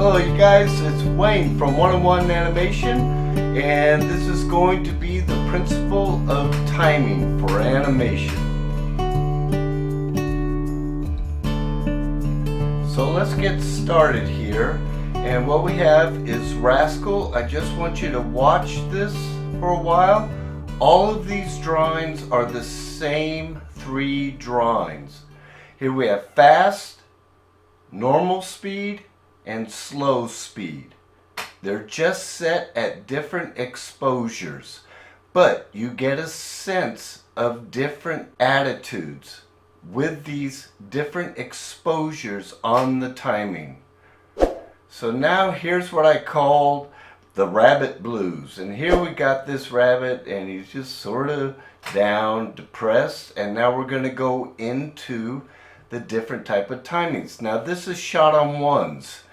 Hello you guys, it's Wayne from 101 Animation, and this is going to be the principle of timing for animation. So let's get started here, and what we have is Rascal. I just want you to watch this for a while. All of these drawings are the same 3 drawings. Here we have fast, normal speed, and slow speed. They're just set at different exposures, but you get a sense of different attitudes with these different exposures on the timing. So now here's what I called the rabbit blues, and here we got this rabbit and he's just sort of down, depressed, and now we're going to go into the different type of timings. Now this is shot on ones.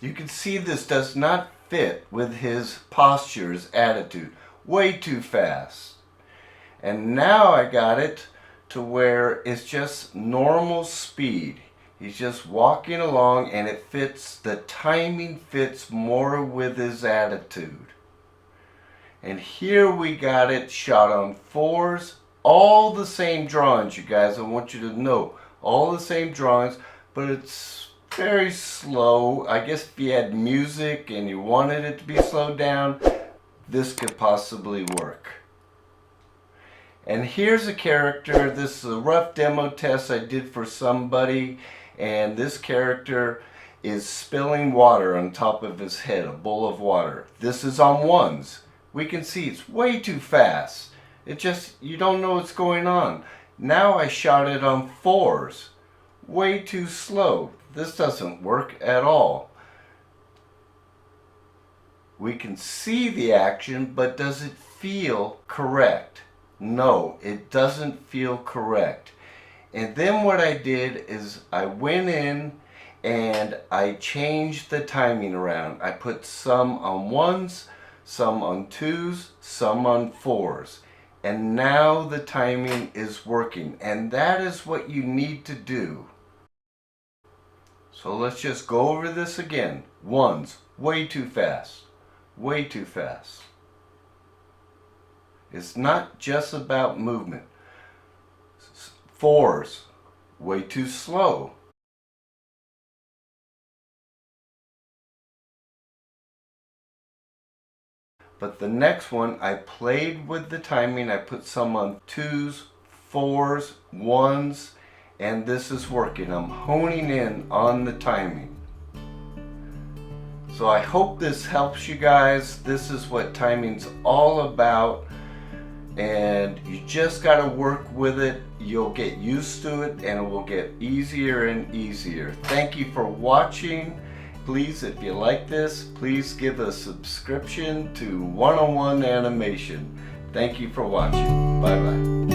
You can see this does not fit with his posture, his attitude. Way too fast. And now I got it to where it's just normal speed. He's just walking along and it fits, the timing fits more with his attitude. And here we got it shot on 4s. All the same drawings, you guys. I want you to know. All the same drawings, but it's very slow. I guess if you had music and you wanted it to be slowed down, this could possibly work. And here's a character. This is a rough demo test I did for somebody, and this character is spilling water on top of his head, a bowl of water. This is on ones. We can see it's way too fast. It just, you don't know what's going on. Now I shot it on 4s. Way too slow. This doesn't work at all. We can see the action, but does it feel correct? No, it doesn't feel correct. And then what I did is I went in and I changed the timing around. I put some on 1s, some on 2s, some on 4s. And now the timing is working. And that is what you need to do. So let's just go over this again. 1s, way too fast. Way too fast. It's not just about movement. 4s, way too slow. But the next one, I played with the timing. I put some on 2s, 4s, 1s, and this is working. I'm honing in on the timing. So I hope this helps you guys. This is what timing's all about, and you just got to work with it. You'll get used to it and it will get easier and easier. Thank you for watching. Please, if you like this, please give a subscription to 101 Animation. Thank you for watching. Bye bye.